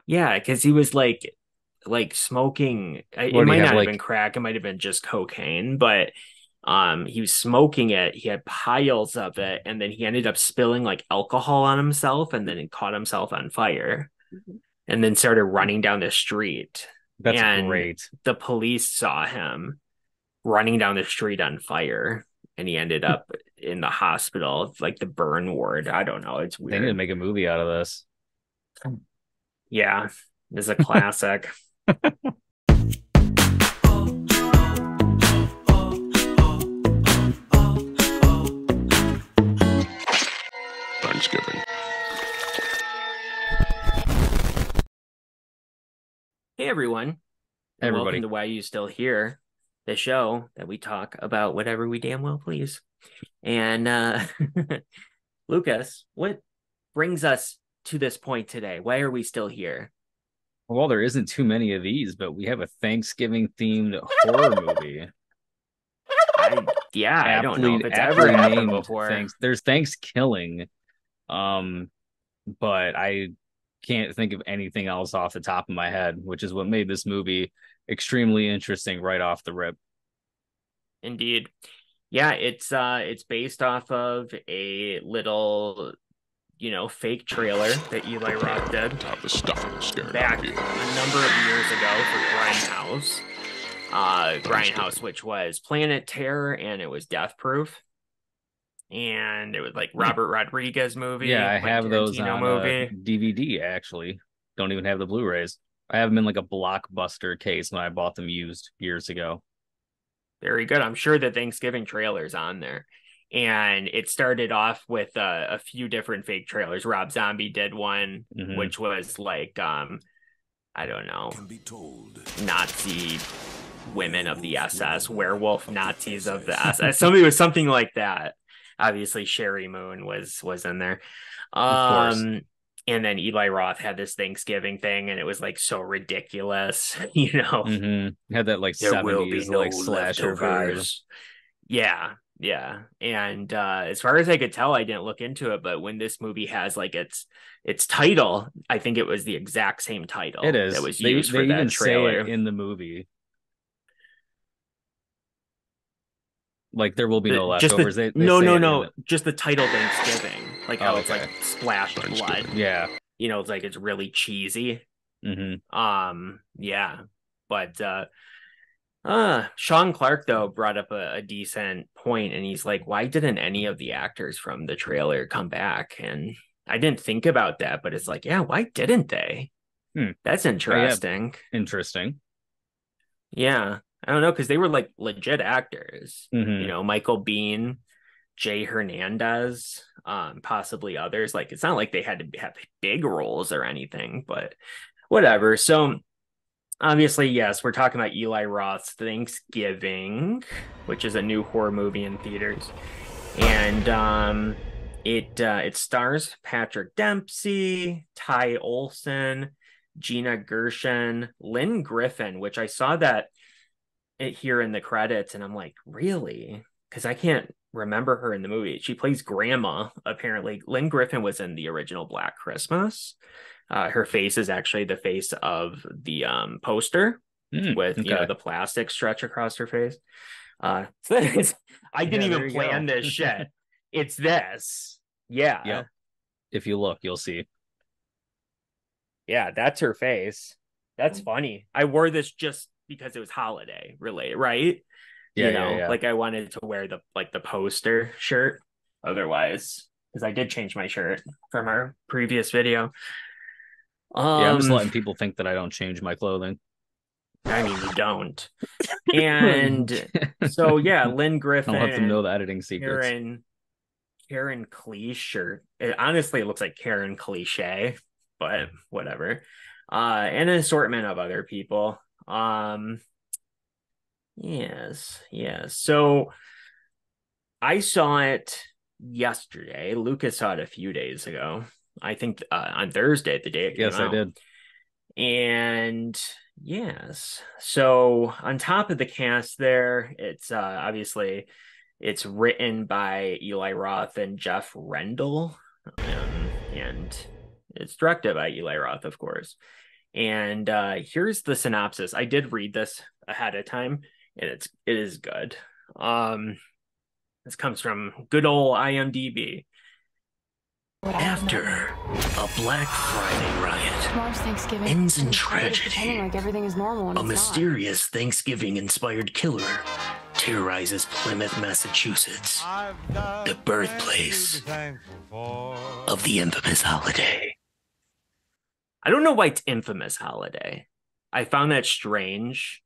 Yeah, because he was like smoking. It What do you might have not have been like? crack. It might have been just cocaine, but he was smoking it. He had piles of it, and then he ended up spilling like alcohol on himself, and then he caught himself on fire, and then started running down the street. That's And great. the police saw him running down the street on fire, and he ended up in the hospital, like the burn ward. I don't know. It's They need to weird. make a movie out of this. Yeah, it's a classic. Thanksgiving. Hey everyone, and welcome Everybody. to Why You Still Here, the show that we talk about whatever we damn well please. And Lucas, what brings us to this point today? Why are we still here? Well, there isn't too many of these, but we have a Thanksgiving themed horror movie. Yeah, I don't know if Aptly it's ever aptly happened named before. Thanks. There's Thanksgiving. Um, but I can't think of anything else off the top of my head, which is what made this movie extremely interesting right off the rip. Indeed. Yeah, it's based off of a little, fake trailer that Eli Roth did Top the stuffing scared out of back you. a number of years ago for Grindhouse. Grindhouse, Thanksgiving. which was Planet Terror, and it was Death Proof, and it was like Hmm. Robert Rodriguez Yeah, movie, I Quentin have those Tarantino on movie. DVD actually. Don't even have the Blu-rays. I have them in like a Blockbuster case when I bought them used years ago. Very good. I'm sure the Thanksgiving trailer's on there. And it started off with a few different fake trailers. Rob Zombie did one, Hmm. which was like I don't know, Can be told. Nazi women of the SS, werewolf Nazis of the SS. Somebody was something like that. Obviously, Sherry Moon was in there. Of course. Um, and then Eli Roth had this Thanksgiving thing, and it was like so ridiculous. Had that like There will be 70s no like slasher vibe. leftovers. Yeah, yeah. And as far as I could tell, I didn't look into it, but when this movie has like its title, I think it was the exact same It title that is. was They used for they even that say it trailer. in the movie. Like there will be The no just the leftovers. They no, say no, it in no, the. just the title Thanksgiving, like how Oh, it's like okay. splashed blood. Thanksgiving. Yeah. It's like it's really cheesy. Hmm. Yeah. But Sean Clark though brought up a decent point, and he's like, why didn't any of the actors from the trailer come back? And I didn't think about that, but it's like, yeah, why didn't they? Hmm. That's Yeah. interesting. Interesting. Yeah. I don't know, because they were like legit actors. Hmm. Michael Bean, Jay Hernandez, possibly others. Like it's not like they had to have big roles or anything, but whatever. So obviously, yes, we're talking about Eli Roth's Thanksgiving, which is a new horror movie in theaters, and it stars Patrick Dempsey, Ty Olson, Gina Gershon, Lynn Griffin, which I saw that here in the credits, and I'm like, really? Because I can't remember her in the movie. She plays grandma, apparently. Lynn Griffin was in the original Black Christmas. Her face is actually the face of the poster with, Okay. the plastic stretch across her face. I didn't Yeah, there even you go. plan this shit. It's this. Yeah. Yep. If you look, you'll see. Yeah, that's her face. That's funny. I wore this just because it was holiday related, right? Yeah, yeah, yeah. Like I wanted to wear the poster shirt otherwise, because I did change my shirt from our previous video. Yeah, I'm just Um, letting people think that I don't change my clothing. I mean you don't. I'll And so yeah, Lynn let them know Griffin, the editing secrets. Karen Karen Cliche, or honestly it looks like Karen Cliche, but whatever. And an assortment of other people. Yes, yes. So I saw it yesterday. Lucas saw it a few days ago. I think on Thursday, the day it came Yes, I out. did. And yes, so on top of the cast there, it's obviously it's written by Eli Roth and Jeff Rendell, and it's directed by Eli Roth, of course. And here's the synopsis. I did read this ahead of time, and it is good. This comes from good old IMDb. After a Black Friday riot ends in tragedy, like everything is normal and a mysterious Thanksgiving-inspired killer terrorizes Plymouth, Massachusetts, the birthplace of the infamous holiday. I don't know why it's infamous holiday. I found that strange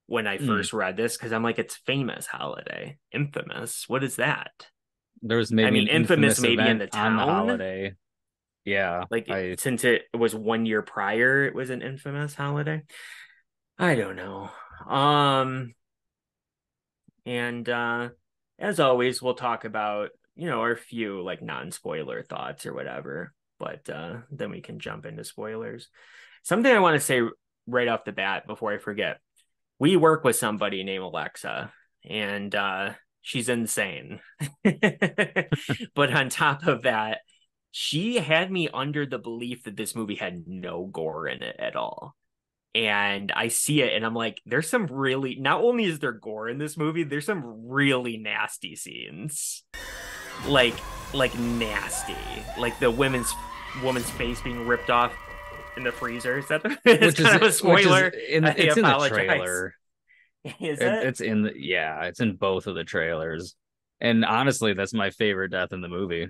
when I first read this because I'm like, it's famous holiday. Infamous. What is that? There's maybe an infamous maybe in the town on the holiday. Yeah. Like since it was 1 year prior, it was an infamous holiday. I don't know. And as always, we'll talk about, our few like non-spoiler thoughts or whatever, but then we can jump into spoilers. Something I want to say right off the bat before I forget. We work with somebody named Alexa, and she's insane. But on top of that, she had me under the belief that this movie had no gore in it at all. And I see it and I'm like, there's some really, not only is there gore in this movie, there's some really nasty scenes. Like nasty. Like the woman's face being ripped off in the freezer. Is that it's kind of a spoiler? It's in the trailer. Is it? It's in both of the trailers. And honestly, that's my favorite death in the movie.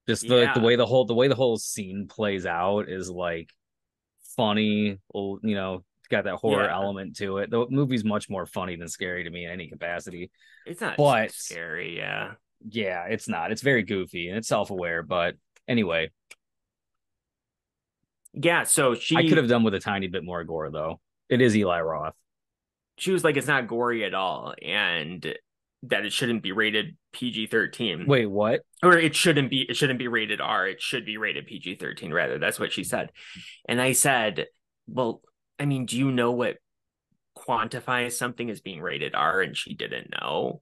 Just the way the whole scene plays out is like funny, got that horror element to it. The movie's much more funny than scary to me in any capacity. It's not scary, yeah. Yeah, it's not. It's very goofy and it's self-aware, but anyway. Yeah, so I could have done with a tiny bit more gore though. It is Eli Roth. She was like, it's not gory at all, and that it shouldn't be rated PG-13. Wait, what? Or it shouldn't be rated R. It should be rated PG-13 rather. That's what she said. And I said, well, I mean, do you know what quantifies something as being rated R? And she didn't know.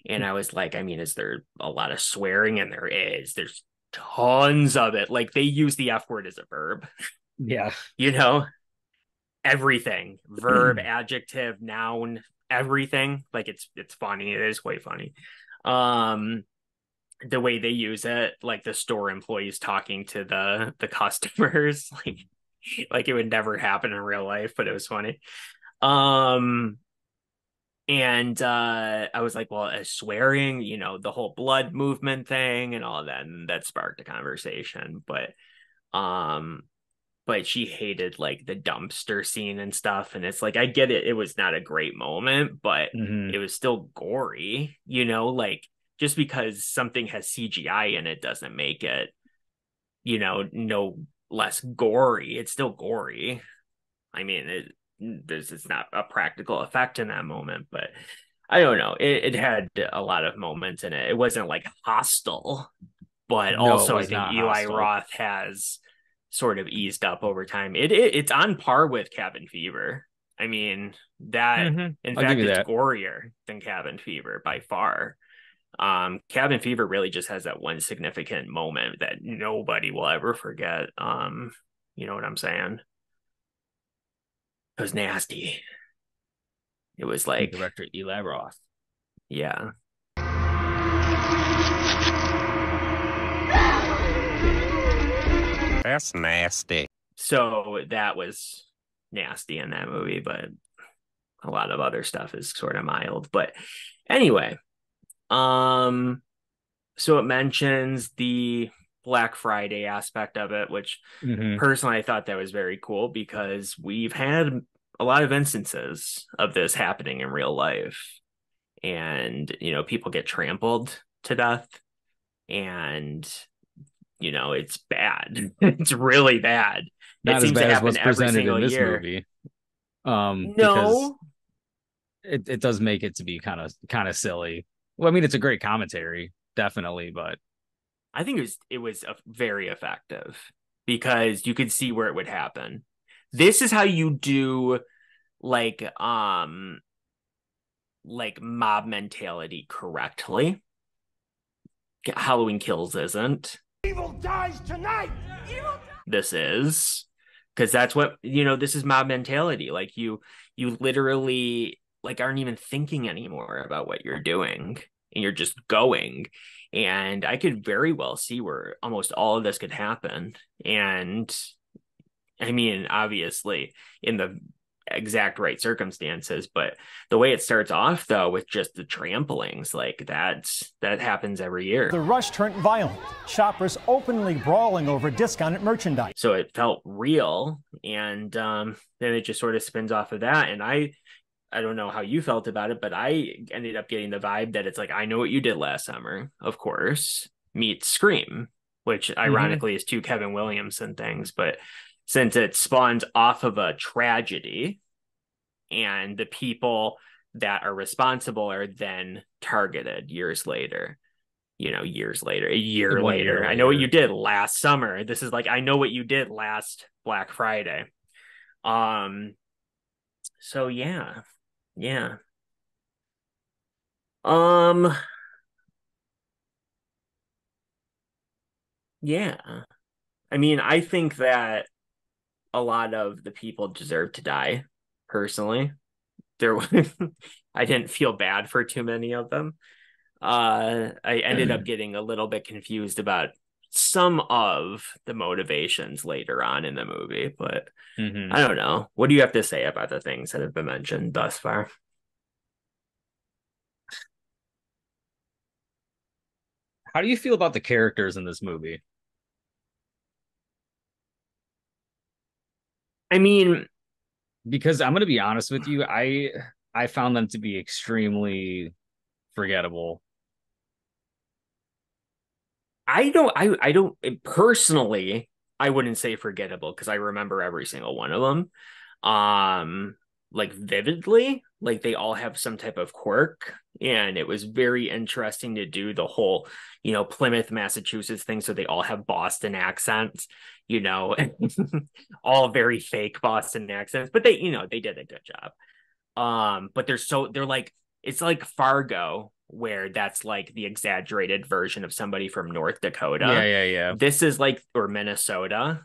And I was like, I mean, is there a lot of swearing? And there is. There's tons of it. Like they use the F word as a verb. Yeah. Everything. Verb, adjective, noun, everything. Like it's funny. It is quite funny. The way they use it, like the store employees talking to the customers, like it would never happen in real life, but it was funny. And I was like, well, as swearing, the whole blood movement thing and all of that, and that sparked a conversation. But she hated like the dumpster scene and stuff. And it's like, I get it. It was not a great moment, but it was still gory, like just because something has CGI in it doesn't make it, no less gory. It's still gory. I mean, it's not a practical effect in that moment, but I don't know. It had a lot of moments in it. It wasn't like hostile, but also I think Eli Roth has sort of eased up over time. It's on par with Cabin Fever. I mean, that in fact it's gorier than Cabin Fever by far. Cabin Fever really just has that one significant moment that nobody will ever forget. You know what I'm saying? It was nasty. It was like director Eli Roth. Yeah. That's nasty. So that was nasty in that movie, but a lot of other stuff is sort of mild. But anyway, so it mentions the Black Friday aspect of it, which personally I thought that was very cool because we've had a lot of instances of this happening in real life. And, people get trampled to death and it's bad. It's really bad. Not it seems as bad to happen as what's every presented single in this year. movie. No, it does make it to be kind of silly. Well, I mean, it's a great commentary, definitely, but I think it was very effective because you could see where it would happen. This is how you do like mob mentality correctly. Halloween Kills isn't. Evil dies tonight. This is. because that's what, this is mob mentality. Like you literally like aren't even thinking anymore about what you're doing, and you're just going. And I could very well see where almost all of this could happen. And I mean, obviously, in the exact right circumstances, but the way it starts off though with just the tramplings, like that happens every year. The rush turned violent, shoppers openly brawling over discounted merchandise. So it felt real, and then it just sort of spins off of that. And I don't know how you felt about it, but I ended up getting the vibe that it's like, I Know What You Did Last Summer, of course, meets Scream, which ironically is two Kevin Williamson things, but since it spawns off of a tragedy and the people that are responsible are then targeted years later, a year later. I Know What You Did Last Summer. This is like, I Know What You Did last Black Friday. So yeah. Yeah. Yeah. I mean, I think that a lot of the people deserve to die, personally. There I didn't feel bad for too many of them. I ended up getting a little bit confused about some of the motivations later on in the movie, but I don't know. What do you have to say about the things that have been mentioned thus far? How do you feel about the characters in this movie? I mean, because I'm going to be honest with you, I found them to be extremely forgettable. I don't personally, I wouldn't say forgettable because I remember every single one of them. Like vividly, like they all have some type of quirk, and it was very interesting to do the whole, Plymouth, Massachusetts thing. So they all have Boston accents, all very fake Boston accents, but they did a good job. But they're like, it's like Fargo, where that's like the exaggerated version of somebody from North Dakota. Yeah. This is like, or Minnesota.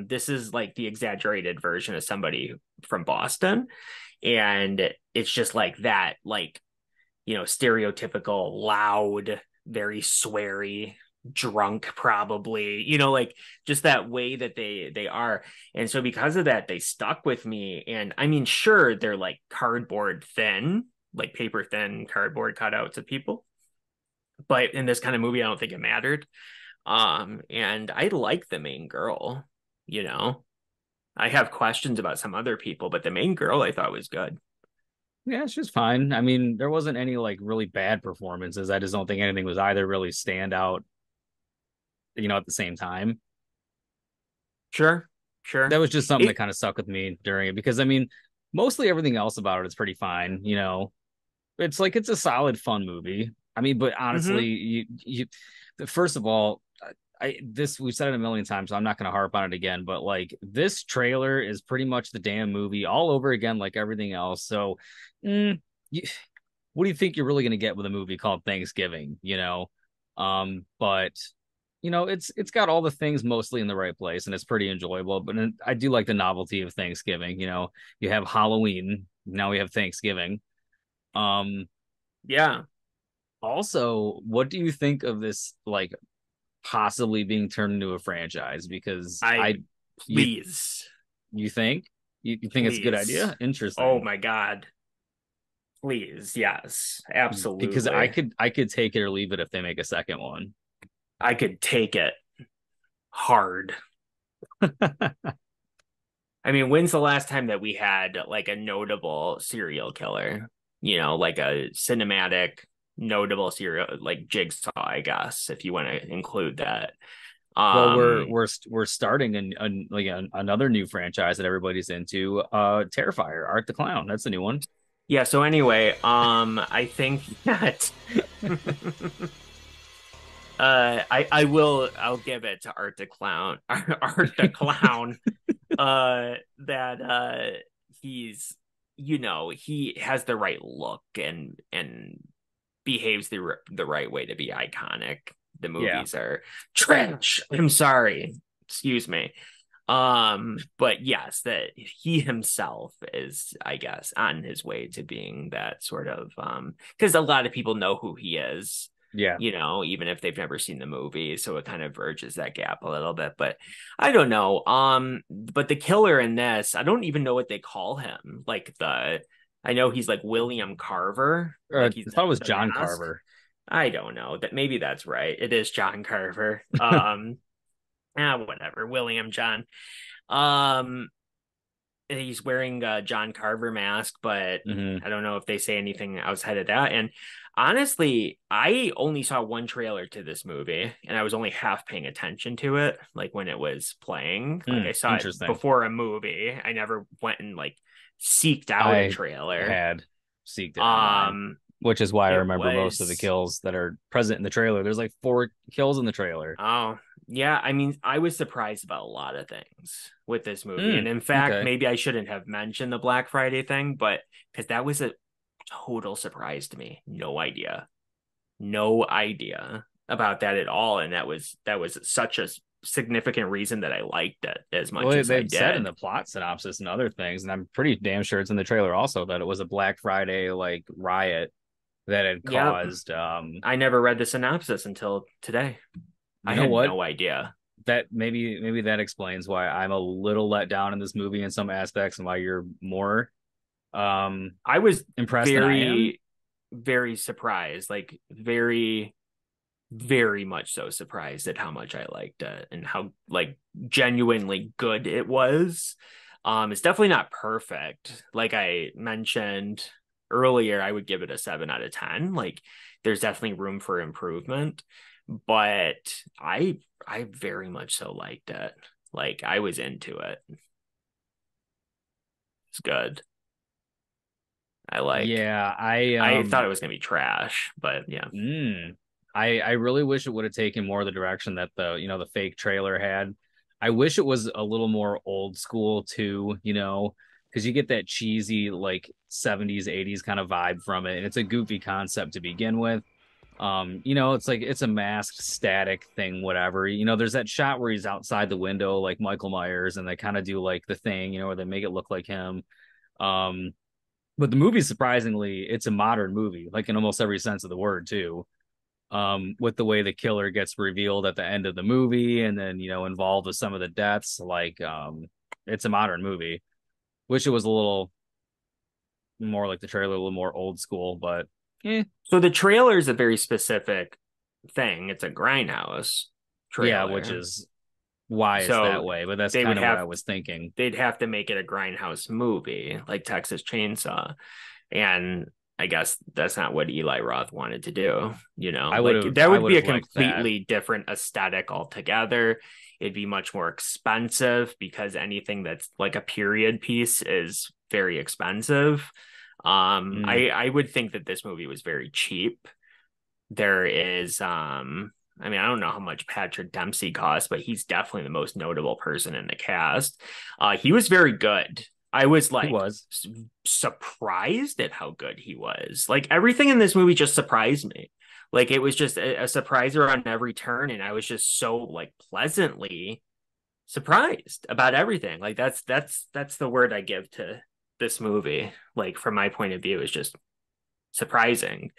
This is like the exaggerated version of somebody from Boston. And it's just like that, like, stereotypical, loud, very sweary, drunk, probably, like just that way that they are. And so because of that, they stuck with me. And I mean, sure, they're like cardboard thin, like paper thin cardboard cutouts of people, but in this kind of movie I don't think it mattered. And I like the main girl. I have questions about some other people, but the main girl I thought was good. Yeah, she's fine. I mean, there wasn't any like really bad performances. I just don't think anything was either really stand out, at the same time. Sure. That was just something that kind of stuck with me during it, because I mean, mostly everything else about it is pretty fine. It's like, it's a solid, fun movie. I mean, but honestly, you first of all, we've said it a million times, so I'm not going to harp on it again. But like, this trailer is pretty much the damn movie all over again, like everything else. So, what do you think you're really going to get with a movie called Thanksgiving? But it's got all the things mostly in the right place, and it's pretty enjoyable. But I do like the novelty of Thanksgiving. You have Halloween, now we have Thanksgiving. Yeah. Also, what do you think of this, like, possibly being turned into a franchise? Because please. You think? You think it's a good idea? Interesting. Oh my God. Please, yes, absolutely. Because I could take it or leave it if they make a second one. I could take it hard. I mean, when's the last time that we had like a notable serial killer? Like a cinematic notable serial, like Jigsaw, I guess, if you want to include that. Well, we're starting another new franchise that everybody's into. Terrifier, Art the Clown. That's the new one. Yeah. So anyway, I think that I'll give it to Art the Clown. Art the Clown. That he's, he has the right look and behaves the right way to be iconic. The movies are trash. I'm sorry. Excuse me. But yes, that he himself is, I guess, on his way to being that sort of because a lot of people know who he is, Yeah. even if they've never seen the movie, so it kind of verges that gap a little bit. But I don't know. But the killer in this, I don't even know what they call him. I know he's like William Carver, I like he's thought it was the John mask. Carver. I don't know that maybe that's right. It is John Carver. Whatever, William John. Um, he's wearing a John Carver mask, but Mm-hmm. I don't know if they say anything outside of that. And honestly, I only saw one trailer to this movie, and I was only half paying attention to it, like when it was playing. Like I saw it Interesting. before a movie. I never went and like seeked out a I trailer. had seeked it online, which is why I It remember most of the was kills that are present in the trailer. There's like 4 kills in the trailer. Oh, yeah. I mean, I was surprised about a lot of things with this movie. And in fact, Okay. maybe I shouldn't have mentioned the Black Friday thing, but because that was a total surprise to me. No idea. No idea about that at all. And that was such a significant reason that I liked it as much Well, as I they've said in did. the plot synopsis and other things, and I'm pretty damn sure it's in the trailer also that it was a Black Friday like riot that had Yeah. caused I never read the synopsis until today. you I know had what? no idea. That maybe that explains why I'm a little let down in this movie in some aspects and why you're more I was impressed than I am. very, very surprised, like very, very much so surprised at how much I liked it and how like genuinely good it was. It's definitely not perfect. Like I mentioned earlier, I would give it a 7 out of 10. Like there's definitely room for improvement, but I very much so liked it. Like I was into it. It's good. Yeah, I thought it was gonna be trash, but yeah. I really wish it would have taken more of the direction that the fake trailer had. I wish it was a little more old school too, because you get that cheesy like 70s, 80s kind of vibe from it, and it's a goofy concept to begin with. It's like it's a masked static thing, whatever. There's that shot where he's outside the window like Michael Myers, and they kind of do like the thing, where they make it look like him. Um, but the movie, surprisingly, it's a modern movie, like in almost every sense of the word, too. With the way the killer gets revealed at the end of the movie and then, involved with some of the deaths, it's a modern movie. Wish it was a little more like the trailer, a little more old school, but So the trailer is a very specific thing. It's a Grindhouse yeah, which trailer. is why it's So that way. But that's they would kind of what I have was thinking. they'd have to make it a Grindhouse movie, like Texas Chainsaw. And I guess that's not what Eli Roth wanted to do, Like that I would would be a have liked that. completely different aesthetic altogether. It'd be much more expensive because anything that's like a period piece is very expensive. I would think that this movie was very cheap. There is I mean, I don't know how much Patrick Dempsey cost, but he's definitely the most notable person in the cast. He was very good. I was He like was. surprised at how good he was. Like everything in this movie just surprised me. Like it was just a surpriser on every turn, and I was just so like pleasantly surprised about everything. Like that's the word I give to this movie. Like from my point of view, is just surprising.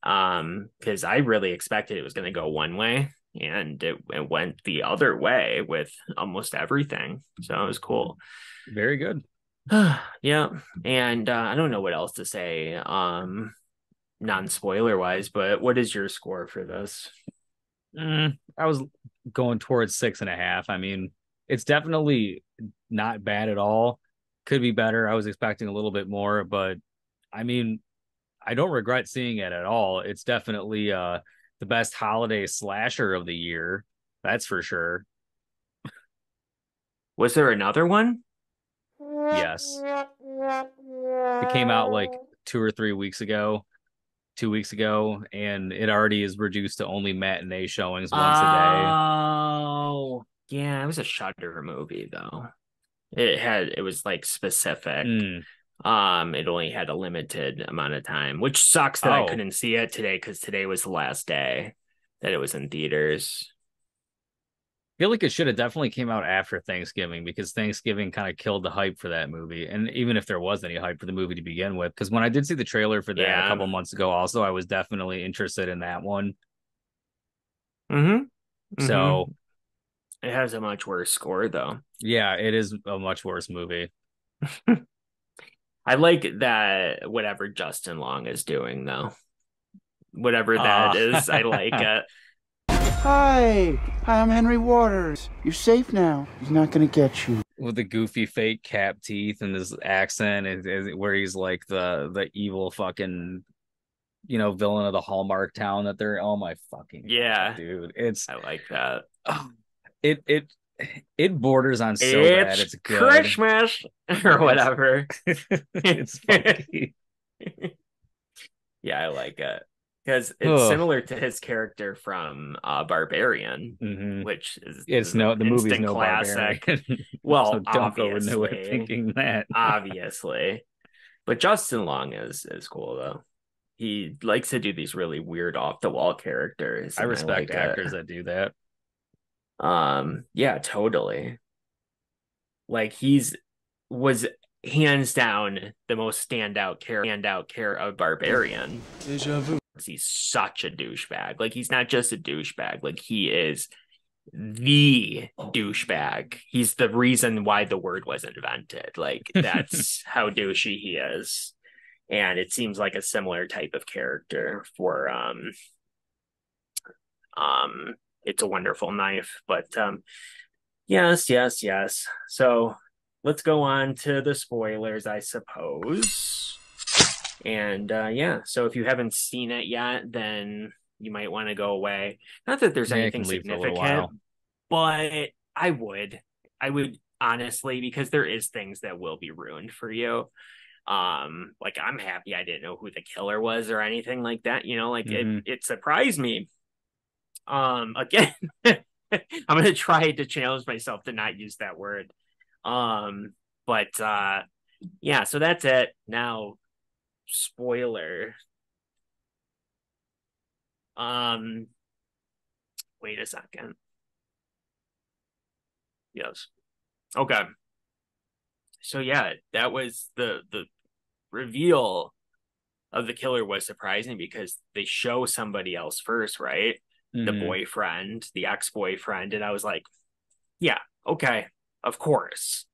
Because I really expected it was going to go one way, and it went the other way with almost everything. So it was cool. Very good. Yeah, and I don't know what else to say. Non-spoiler wise, but what is your score for this? I was going towards 6.5. I mean, it's definitely not bad at all. Could be better. I was expecting a little bit more, but I mean, I don't regret seeing it at all. It's definitely the best holiday slasher of the year. That's for sure. Was there another one? Yes. It came out like 2 or 3 weeks ago, 2 weeks ago, and it already is reduced to only matinee showings once a day. Oh, yeah, it was a Shudder movie though. It was like specific. Mm. It only had a limited amount of time, which sucks that I Oh, couldn't see it today because today was the last day that it was in theaters. feel like it should have definitely came out after Thanksgiving, because Thanksgiving kind of killed the hype for that movie. And even if there was any hype for the movie to begin with, because when I did see the trailer for that a Yeah. couple months ago, also, I was definitely interested in that one. Mm-hmm. So It has a much worse score though. yeah, it is a much worse movie. I like that whatever Justin Long is doing though. Whatever that is, I like Uh, it. Hi, I'm Henry Waters. You're safe now. He's not gonna get you. with the goofy fake cap teeth and his accent, where he's like the evil fucking villain of the Hallmark town that they're. Oh my fucking Yeah, God, dude, it's I like that. it it borders on so bad It's it's good. Christmas or whatever. It's funny. Yeah, I like it because it's Ugh. similar to his character from Barbarian, Mhm. which is It's an the movie's instant no classic. Barbarian. Well, So don't go into it obviously, thinking that. obviously, but Justin Long is cool though. He likes to do these really weird off the wall characters, I and I respect like actors it. that do that. Yeah, totally. Like was hands down the most standout character of Barbarian. Deja vu. He's such a douchebag. Like he's not just a douchebag. Like he is the douchebag. He's the reason why the word was invented. Like that's how douchey he is. And it seems like a similar type of character for It's a Wonderful Knife. But yes. So let's go on to the spoilers, I suppose. And yeah, so if you haven't seen it yet, then you might want to go away. Not that there's Yeah, I anything can leave for a little significant, while. but I would honestly, because there is things that will be ruined for you. Like I'm happy I didn't know who the killer was or anything like that. Like Mm-hmm. it surprised me. Again, I'm gonna try to challenge myself to not use that word. But yeah, so that's it. Now, spoiler. Um, Wait a second. Yes. Okay. So yeah, that was the reveal of the killer was surprising because they show somebody else first, right? The Mm-hmm. boyfriend, the ex-boyfriend, and I was like, yeah, okay, of course.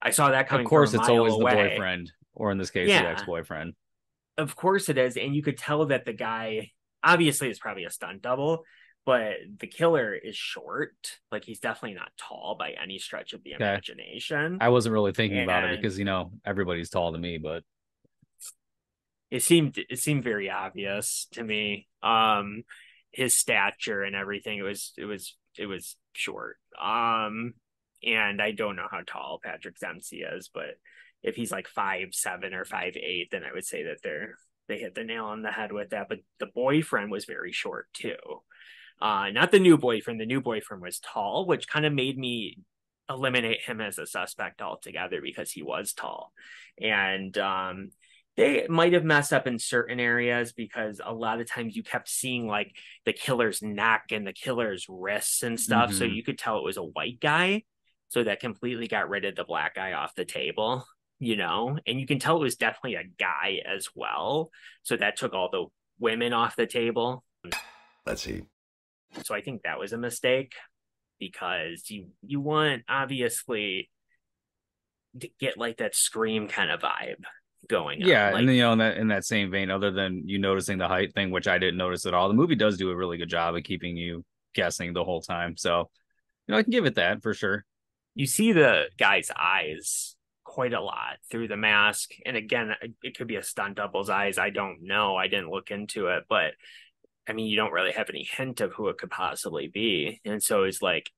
I saw that Of coming from a course, it's mile always the away. boyfriend, or in this case, the Yeah, ex-boyfriend. of course it is. And you could tell that the guy obviously is probably a stunt double, but the killer is short. Like he's definitely not tall by any stretch of the Okay. imagination. I wasn't really thinking about it And because everybody's tall to me, but it seemed very obvious to me. His stature and everything. It was short. And I don't know how tall Patrick Dempsey is, but if he's like 5'7" or 5'8", then I would say that they hit the nail on the head with that. But the boyfriend was very short too. Not the new boyfriend. The new boyfriend was tall, which kind of made me eliminate him as a suspect altogether because he was tall. And they might have messed up in certain areas because a lot of times you kept seeing like the killer's neck and the killer's wrists and stuff. So mm-hmm. you could tell it was a white guy. So that completely got rid of the black guy off the table, and you can tell it was definitely a guy as well. So that took all the women off the table. Let's see. So I think that was a mistake because you want obviously to get like that Scream kind of vibe going Yeah, on. and Like, then in that same vein, other than you noticing the height thing, which I didn't notice at all, the movie does do a really good job of keeping you guessing the whole time. So, I can give it that for sure. you see the guy's eyes quite a lot through the mask. And again, it could be a stunt double's eyes. I don't know. I didn't look into it, but I mean, you don't really have any hint of who it could possibly be. And so it's like,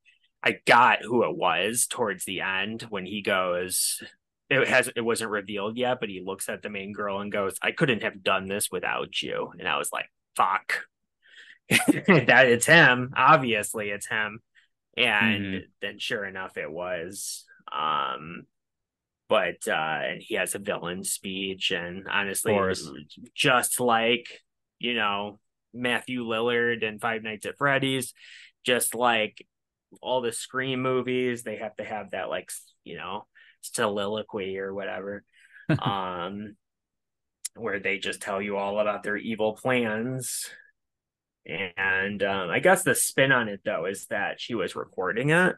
I got who it was towards the end when he goes, it wasn't revealed yet, but he looks at the main girl and goes, I couldn't have done this without you. And I was like, fuck. That it's him. Obviously it's him. And Mm-hmm. then sure enough it was. But and he has a villain speech, and Of honestly, course. just like Matthew Lillard and Five Nights at Freddy's, just like all the Scream movies, they have to have that like, you know, soliloquy or whatever. Um where they just tell you all about their evil plans. And I guess the spin on it though is that she was recording it.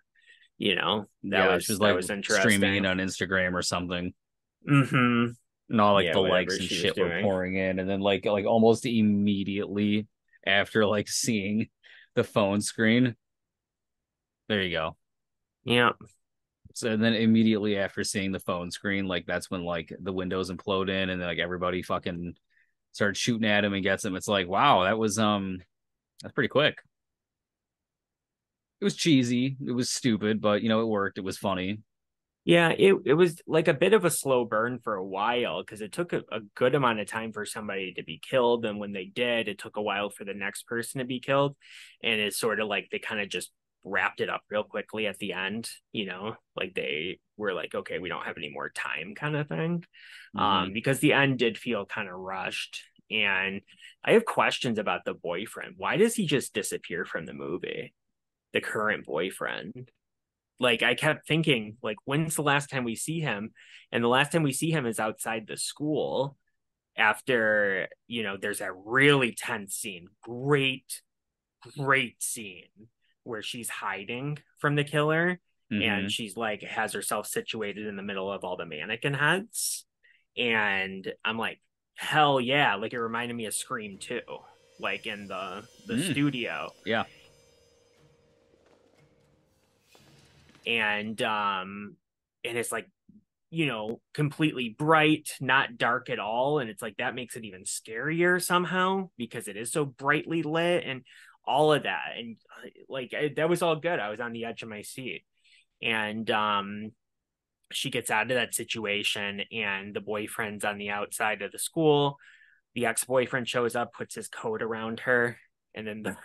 You know, Yeah, she was that like was streaming it interesting. on Instagram or something. Mm-hmm. And all like Yeah, the whatever likes and she was shit were doing. pouring in, and then like almost immediately after like seeing the phone screen, there you go. Yeah. So then immediately after seeing the phone screen, like that's when like the windows implode in, and then like everybody fucking starts shooting at him and gets him. It's like, wow, that's pretty quick. It was cheesy, it was stupid, but you know, it worked. It was funny. Yeah, it was like a bit of a slow burn for a while because it took a good amount of time for somebody to be killed. And when they did, it took a while for the next person to be killed. And it's sort of like they kind of just wrapped it up real quickly at the end, you know, like they were like, okay, we don't have any more time kind of thing. Mm-hmm. Because the end did feel kind of rushed. And I have questions about the boyfriend. Why does he just disappear from the movie? The current boyfriend. Like I kept thinking, like, when's the last time we see him? And the last time we see him is outside the school after, you know, there's a really tense scene. Great scene where she's hiding from the killer and Mm-hmm. she's like has herself situated in the middle of all the mannequin heads. And I'm like, hell yeah, like it reminded me of Scream 2, like in the Mm. studio. Yeah. And it's like, you know, completely bright, not dark at all, and it's like that makes it even scarier somehow because it is so brightly lit and all of that. And like that was all good. I was on the edge of my seat. And she gets out of that situation and the boyfriend's on the outside of the school. The ex-boyfriend shows up, puts his coat around her, and then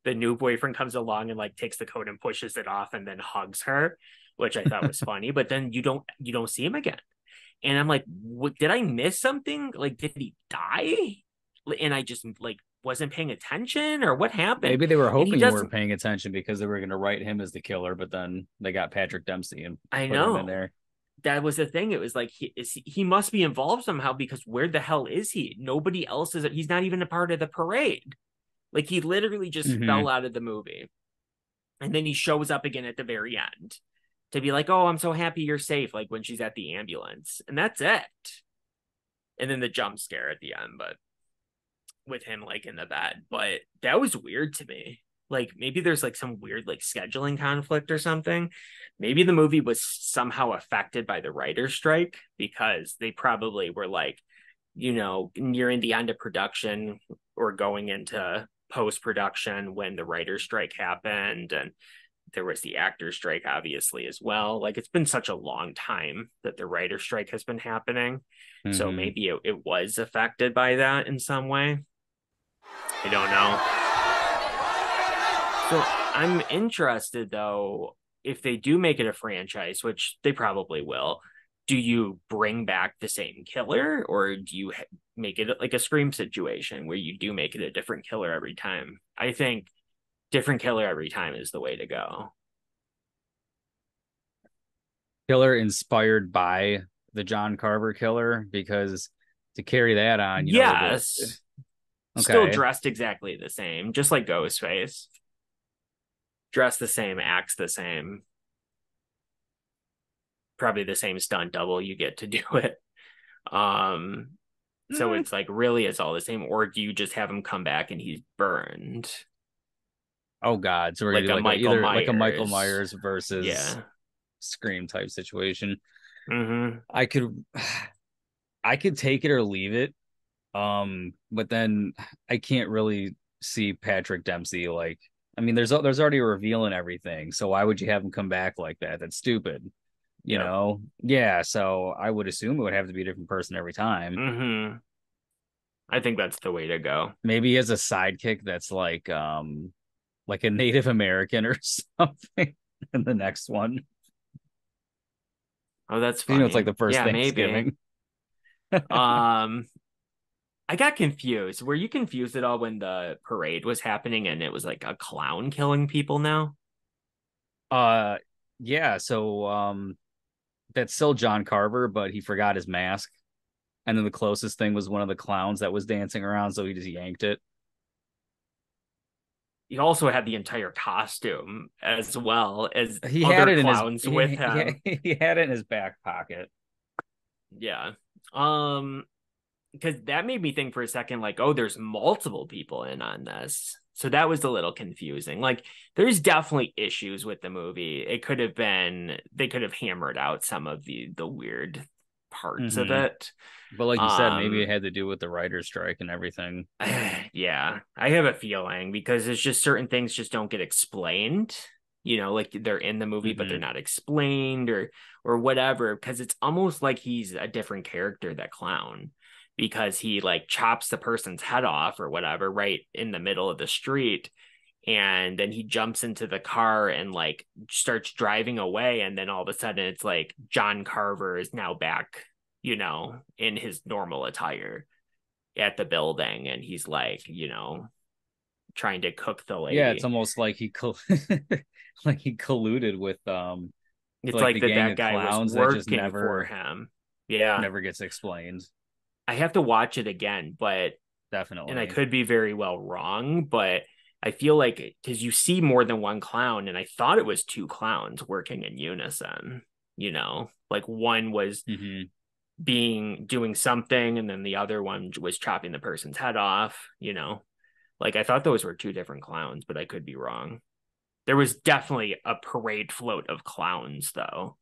the new boyfriend comes along and like takes the coat and pushes it off and then hugs her, which I thought was funny. But then you don't see him again, and I'm like, what, did I miss something? Like, did he die? And I just like wasn't paying attention, or what happened? Maybe they were And he hoping you weren't doesn't. paying attention because they were going to write him as the killer, but then they got Patrick Dempsey and I put him in know there. that was the thing. It was like he must be involved somehow because where the hell is he? Nobody else is. He's not even a part of the parade. Like he literally just Mm-hmm. fell out of the movie. And then he shows up again at the very end to be like, oh, I'm so happy you're safe. Like when she's at the ambulance. And that's it. And then the jump scare at the end, but with him like in the bed. But that was weird to me. Like maybe there's like some weird like scheduling conflict or something. Maybe the movie was somehow affected by the writer's strike because they probably were like, you know, nearing the end of production or going into post production when the writer's strike happened. And there was the actor's strike, obviously, as well. Like it's been such a long time that the writer's strike has been happening. So Mm-hmm. maybe it was affected by that in some way. I don't know. So I'm interested though, if they do make it a franchise, which they probably will, do you bring back the same killer or do you make it like a Scream situation where you do make it a different killer every time? I think different killer every time is the way to go. Killer inspired by the John Carver killer, because to carry that on, you know, Yes, still okay. dressed exactly the same, just like Ghostface. Dressed the same, acts the same. Probably the same stunt double you get to do it. Um, so Mm. it's like really it's all the same, or do you just have him come back and he's burned Oh God. So we're gonna like do a like a Michael either like a Michael Myers? Myers versus Yeah. Scream type situation. Mm-hmm. I could I could take it or leave it. But then I can't really see Patrick Dempsey like, I mean, there's already a reveal and everything, so why would you have him come back like that? That's stupid, you Yep. know? Yeah, so I would assume it would have to be a different person every time. Mm-hmm. I think that's the way to go. Maybe he has a sidekick that's like a Native American or something in the next one. Oh, that's You know, it's like funny. the first Yeah, maybe. Thanksgiving. Um, I got confused. Were you confused at all when the parade was happening and it was like a clown killing people now? Uh, yeah. So that's still John Carver, but he forgot his mask, and then the closest thing was one of the clowns that was dancing around, so he just yanked it. He also had the entire costume as well as He had other it in his clowns with him. he had it in his back pocket. Yeah. Because that made me think for a second, like, oh, there's multiple people in on this. So that was a little confusing. Like, there's definitely issues with the movie. It could have been they could have hammered out some of the weird parts of it. But like you said, maybe it had to do with the writer's strike and everything. Yeah, I have a feeling because it's just certain things just don't get explained. Like they're in the movie, but they're not explained or whatever. Because it's almost like he's a different character, that clown, because he like chops the person's head off or whatever right in the middle of the street, and then he jumps into the car and like starts driving away, and then all of a sudden it's like John Carver is now back, in his normal attire at the building, and he's like, trying to cook the lady. Yeah, it's almost like like he colluded with it's like the gang that of guy clowns was that just working never for him. Yeah, never gets explained. I have to watch it again, but Definitely. and I could be very well wrong, but I feel like because you see more than one clown, and I thought it was two clowns working in unison, like one was doing something, and then the other one was chopping the person's head off, like I thought those were two different clowns, but I could be wrong. There was definitely a parade float of clowns, though.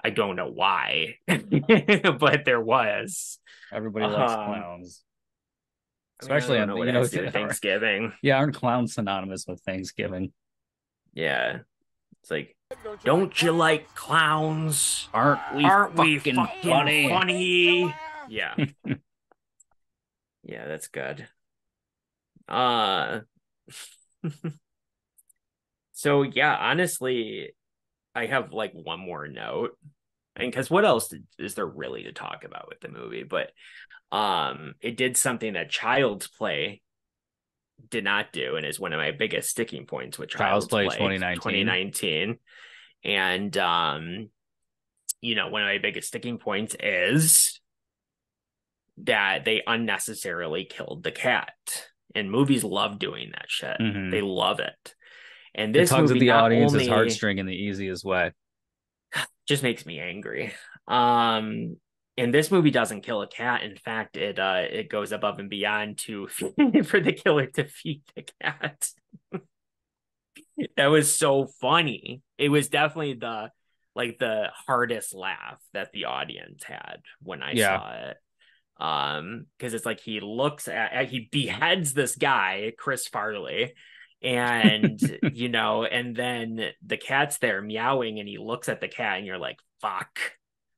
I don't know why, but there was. Everybody likes clowns. Especially on Thanksgiving. Yeah, aren't clowns synonymous with Thanksgiving? Yeah. It's like, don't you like clowns? Aren't we fucking funny? Yeah. Yeah, that's good. So yeah, honestly, I have like one more note. And because what else is there really to talk about with the movie? But it did something that Child's Play did not do, and is one of my biggest sticking points with Child's Play 2019. And one of my biggest sticking points is that they unnecessarily killed the cat. And movies love doing that shit. They love it. And this tugs movie at the audience's heartstring in the easiest way. Just makes me angry. And this movie doesn't kill a cat. In fact, it goes above and beyond for the killer to feed the cat. That was so funny. It was definitely the hardest laugh that the audience had when I saw it. Because it's like he beheads this guy, Chris Farley, and and then the cat's there meowing, and he looks at the cat, and you're like, fuck.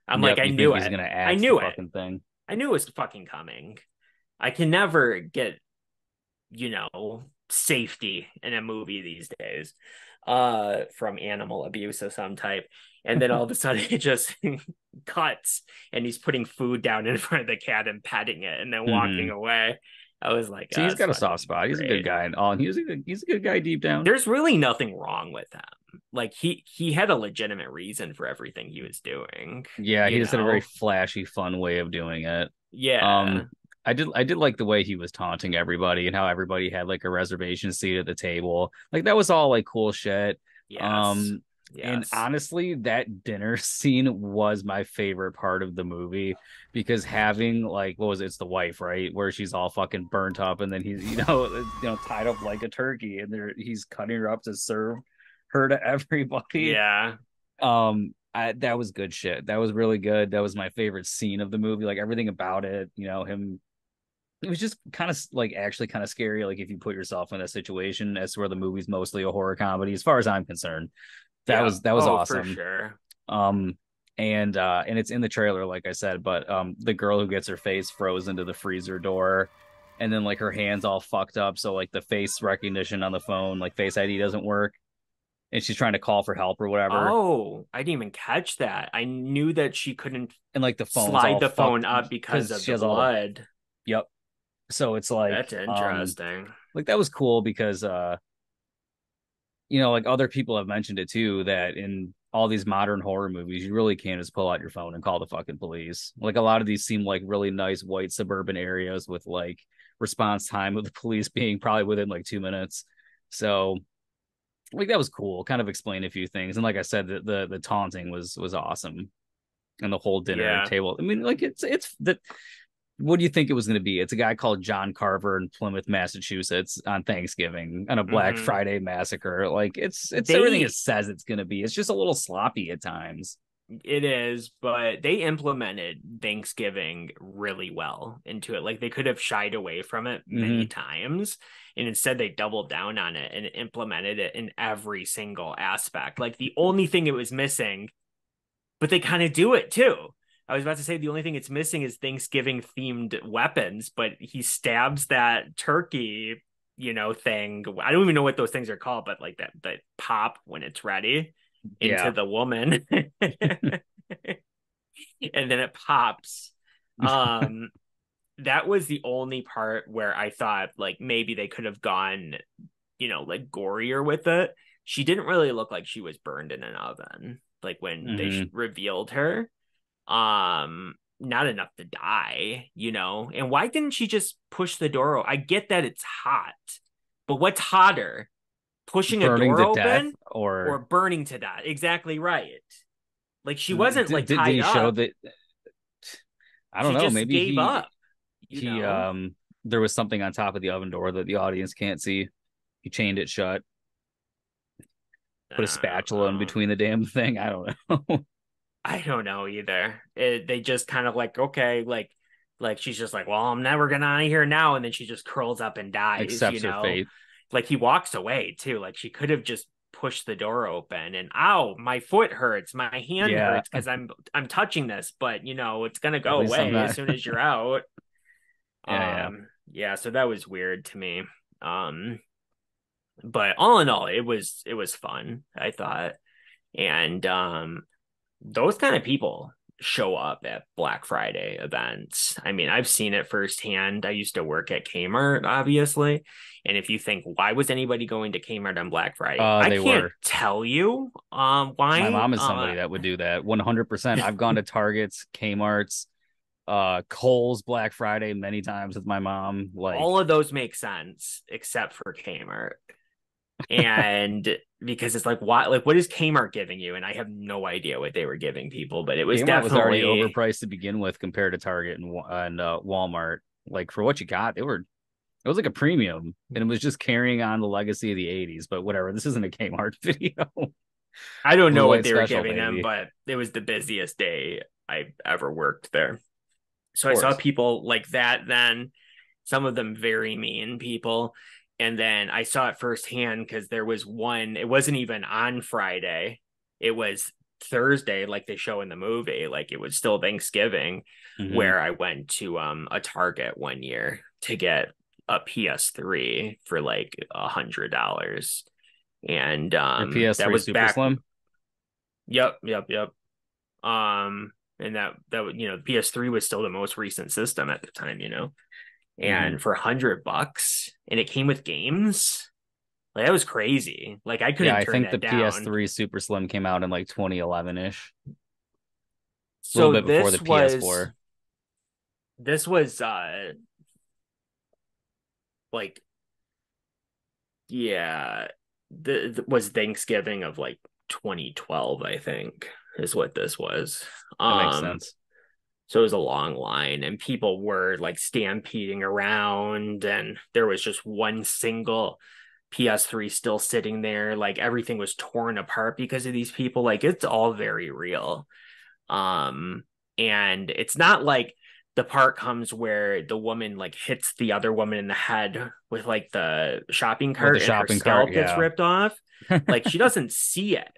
I'm like, I knew it. I knew it. Thing. I knew it was fucking coming. I can never get, safety in a movie these days, from animal abuse of some type. And then all of a sudden it just cuts, and he's putting food down in front of the cat and petting it, and then walking away. I was like, he's got a soft spot. He's a good guy, and he's a good guy deep down. There's really nothing wrong with him. Like he had a legitimate reason for everything he was doing. Yeah, he just had a very flashy, fun way of doing it. Yeah. I did like the way he was taunting everybody, and how everybody had like a reservation seat at the table. Like that was all like cool shit. Yes. And honestly, that dinner scene was my favorite part of the movie, because having like, what was it? It's the wife, right? Where she's all fucking burnt up, and then he's tied up like a turkey, and he's cutting her up to serve her to everybody. Yeah. That was good shit. That was really good. That was my favorite scene of the movie. Like everything about it, him. It was just kind of like actually kind of scary. Like if you put yourself in a situation, as where the movie's mostly a horror comedy, as far as I'm concerned. That was awesome. For sure. And it's in the trailer, like I said, but the girl who gets her face frozen to the freezer door, and then like her hands all fucked up, so like the face recognition on the phone, like Face ID, doesn't work, and she's trying to call for help or whatever. Oh, I didn't even catch that. I knew that she couldn't, and like the phone slide the phone up because of the blood. Yep. So it's like, that's interesting. like that was cool because like other people have mentioned it too, that in all these modern horror movies, you really can't just pull out your phone and call the fucking police. Like a lot of these seem like really nice white suburban areas with like response time of the police being probably within like 2 minutes. So like that was cool. Kind of explained a few things. And like I said, the taunting was awesome. And the whole dinner Yeah. table. I mean, like it's the what do you think it was going to be? It's a guy called John Carver in Plymouth, Massachusetts on Thanksgiving and a Black Hmm. Friday massacre. Like it's everything it They says it's going to be. It's just a little sloppy at times. It is, but they implemented Thanksgiving really well into it. Like they could have shied away from it many Mm-hmm. times, and instead they doubled down on it and implemented it in every single aspect. Like the only thing it was missing, but they kind of do it too. I was about to say the only thing it's missing is Thanksgiving themed weapons, but he stabs that turkey, thing. I don't even know what those things are called, but like that pop when it's ready into Yeah. the woman. And then it pops. Um, that was the only part where I thought like maybe they could have gone, like gorier with it. She didn't really look like she was burned in an oven, like when they Mm-hmm. revealed her. Not enough to die, And why didn't she just push the door? I get that it's hot, but what's hotter, pushing a Burning door to death, open or or burning to death? Exactly right. Like she wasn't like did tied he show up. that? I don't She know. just Maybe gave he up, you he know? there was something on top of the oven door that the audience can't see. He chained it shut, put a I don't spatula in know. between the damn thing. I don't know. I don't know either. They just kind of like, okay, like she's just like, well, I'm never gonna out of here now. And then she just curls up and dies, Accepts her fate. Like he walks away too. Like she could have just pushed the door open and ow, my foot hurts, my hand Yeah. hurts because I'm touching this, but it's gonna At go least I'm away as not. soon as you're out. Yeah, yeah. Yeah, so that was weird to me. Um, but all in all, it was fun, I thought. And those kind of people show up at Black Friday events. I mean, I've seen it firsthand. I used to work at Kmart, obviously. And if you think, why was anybody going to Kmart on Black Friday? I They can't were. tell you My why. mom is somebody that would do that 100%. I've gone to Targets, Kmart's, Kohl's Black Friday many times with my mom. Like, all of those make sense except for Kmart. And because it's like, what is Kmart giving you? And I have no idea what they were giving people, but it was Kmart was already definitely, overpriced to begin with compared to Target and Walmart. Like for what you got, it was like a premium, and it was just carrying on the legacy of the '80s. But whatever, this isn't a Kmart video. I don't Blue know what light they were special, giving them, baby. Of but it was the busiest day I ever worked there. So I saw course. people like that then, some of them very mean people. And then I saw it firsthand because there was one, it wasn't even on Friday. It was Thursday, like they show in the movie. Like it was still Thanksgiving, Mm-hmm. where I went to a Target one year to get a PS3 for like $100. And Your that PS3 was Super back. Slim. Yep, yep, yep. And that the PS3 was still the most recent system at the time, Mm-hmm. and for $100, and it came with games. Like that was crazy. Like I Yeah, couldn't I turn think the that down. PS3 Super Slim came out in like 2011 ish, a little So bit before the PS4. this was like yeah, was Thanksgiving of like 2012, I think, is what this was. That makes Um sense. So it was a long line, and people were like stampeding around, and there was just one single PS3 still sitting there. Like everything was torn apart because of these people. Like it's all very real. Um, and it's not like the part comes where the woman like hits the other woman in the head with like the shopping With the cart and her shopping cart, scalp gets yeah. ripped off. Like she doesn't see it.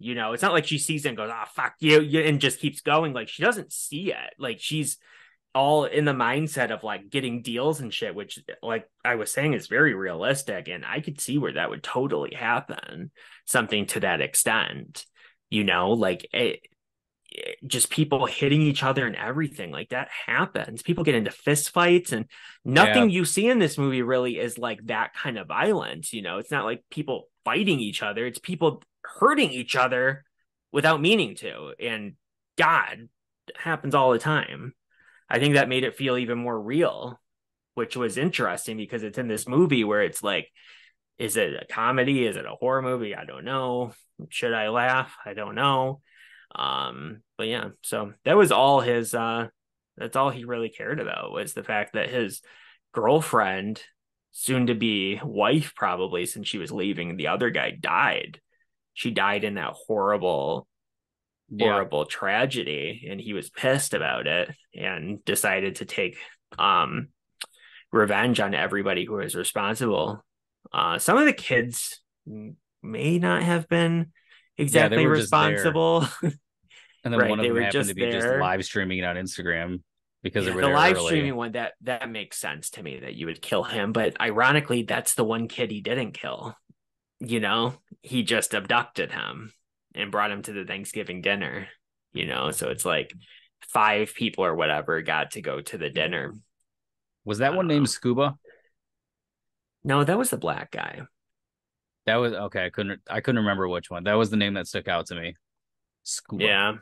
It's not like she sees it and goes, "Ah, oh, fuck you," and just keeps going. Like she doesn't see it. Like she's all in the mindset of like getting deals and shit, which, like I was saying, is very realistic. And I could see where that would totally happen. Something to that extent, like just people hitting each other and everything like that happens. People get into fist fights, and Yeah, nothing you see in this movie really is like that kind of violence. It's not like people fighting each other, it's people hurting each other without meaning to. And God, it happens all the time. I think that made it feel even more real, which was interesting because it's in this movie where it's like, is it a comedy? Is it a horror movie? I don't know. Should I laugh? I don't know. But yeah, so that was all his that's all he really cared about, was the fact that his girlfriend, soon to be wife probably, since she was leaving the other guy, died. She died in that horrible, yeah. horrible tragedy, and he was pissed about it and decided to take um revenge on everybody who was responsible. Some of the kids may not have been Yeah, they exactly were just there. responsible. And then one Right, of they them were happened to just be just there. live streaming it on Instagram because they Yeah, were the there live early. streaming one, that makes sense to me that you would kill him, but ironically, that's the one kid he didn't kill. He just abducted him and brought him to the Thanksgiving dinner. So it's like five people or whatever got to go to the dinner. Was that I one don't named know. Scuba? No, that was the black guy. That was okay. I couldn't remember which one. That was the name that stuck out to me. Scuba. Yeah.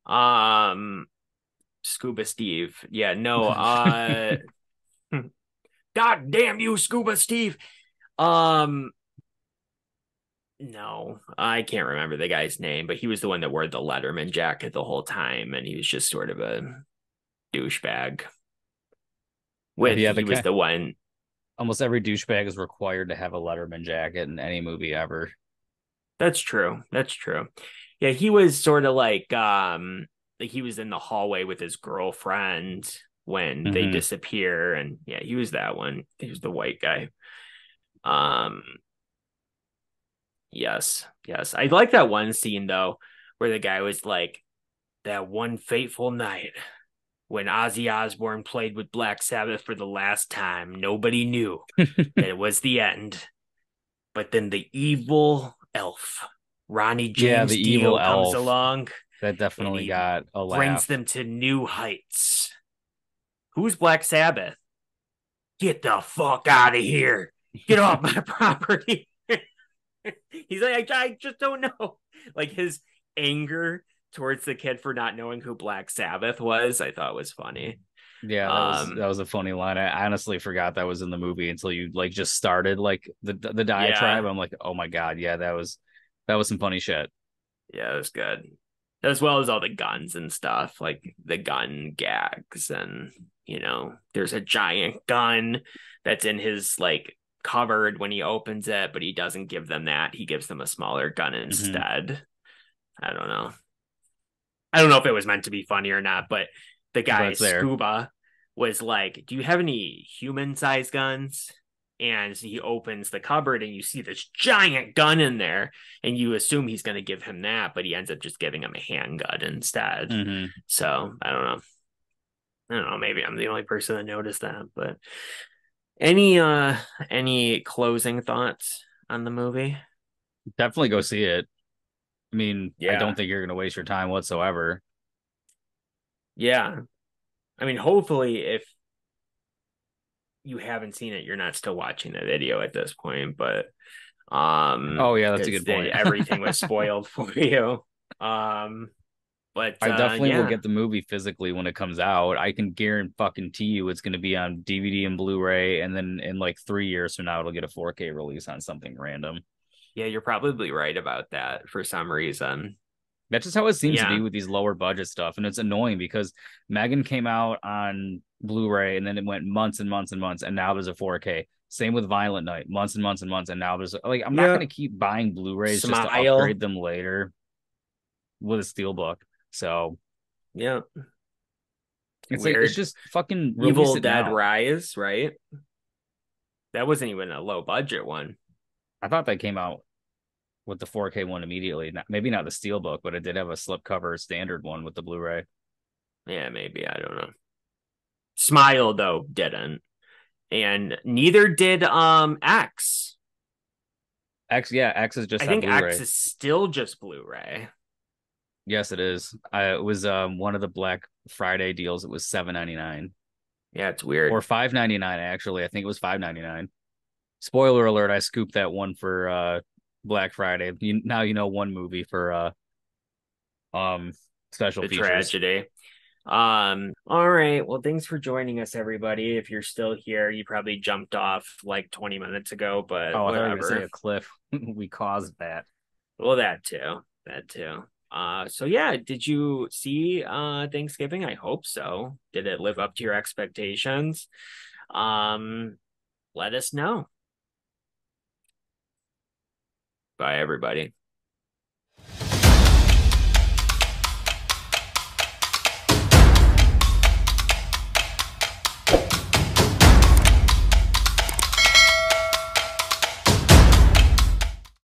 Um, Scuba Steve. Yeah, no, God damn you, Scuba Steve. Um, no, I can't remember the guy's name, but he was the one that wore the Letterman jacket the whole time, and he was just sort of a douchebag. Yeah, He was the one. almost every douchebag is required to have a Letterman jacket in any movie ever. That's true. That's true. Yeah, he was sort of like he was in the hallway with his girlfriend when they Hmm. disappear, and yeah, he was that one. He was the white guy. Um, yes, yes. I like that one scene though, where the guy was like, that one fateful night when Ozzy Osbourne played with Black Sabbath for the last time, nobody knew that it was the end. But then the evil elf, Ronnie Yeah, the James evil Dio, comes elf. along That and definitely he got a brings laugh. them to new heights. Who's Black Sabbath? Get the fuck out of here. Get off my property. He's like, I just don't know. Like his anger towards the kid for not knowing who Black Sabbath was, I thought was funny. Yeah, that Um, was a funny line. I honestly forgot that was in the movie until you like just started like the diatribe. yeah, I'm like, oh my god, yeah, that was some funny shit. yeah, it was good. As well as all the guns and stuff, like the gun gags, and there's a giant gun that's in his like cupboard when he opens it, but he doesn't give them that. He gives them a smaller gun Hmm. instead. I don't know. I don't know if it was meant to be funny or not, but the But guy it's there. Scuba was like, "Do you have any human-sized guns?" And he opens the cupboard and you see this giant gun in there, and you assume he's going to give him that, but he ends up just giving him a handgun instead. Hmm. So I don't know. I don't know. Maybe I'm the only person that noticed that. But any uh any closing thoughts on the movie? Definitely go see it. I mean, I don't Yeah, think you're gonna waste your time whatsoever. yeah. I mean, hopefully, if you haven't seen it, you're not still watching the video at this point, but Oh yeah, that's a because good point. everything was spoiled for you. Um, but I definitely will yeah, get the movie physically when it comes out. I can guarantee you it's going to be on DVD and Blu-ray, and then in like 3 years from now, it'll get a 4K release on something random. yeah, you're probably right about that for some reason. That's just how it seems to be Yeah, with these lower budget stuff, and it's annoying because Megan came out on Blu-ray, and then it went months and months and months, and now there's a 4K. Same with Violent Night, months and months and months, and now there's like I'm not yeah. going to keep buying Blu-rays just to Smile. upgrade them later with a steelbook. So Yeah, it's like it's weird. just fucking release Evil it Dead now. Rise, right? That wasn't even a low budget one. I thought that came out with the 4K one immediately. Maybe not the steelbook, but it did have a slipcover standard one with the Blu-ray. Yeah, maybe, I don't know. Smile though didn't, and neither did X. X, yeah, X is just I that think X Blu-ray. is still just Blu-ray. Yes, it is. It was one of the Black Friday deals. It was $7.99 Yeah, it's or weird. $5.99 actually. I think it was $5.99. Spoiler alert, I scooped that one for Black Friday. Now you know one movie for um special The features. tragedy. All right. Well, thanks for joining us, everybody. If you're still here, you probably jumped off like 20 minutes ago, but Oh, I thought you were gonna say whatever. a cliff. We caused that. Well, that too. That too. So yeah, did you see Thanksgiving? I hope so. Did it live up to your expectations? Um, let us know. Bye, everybody.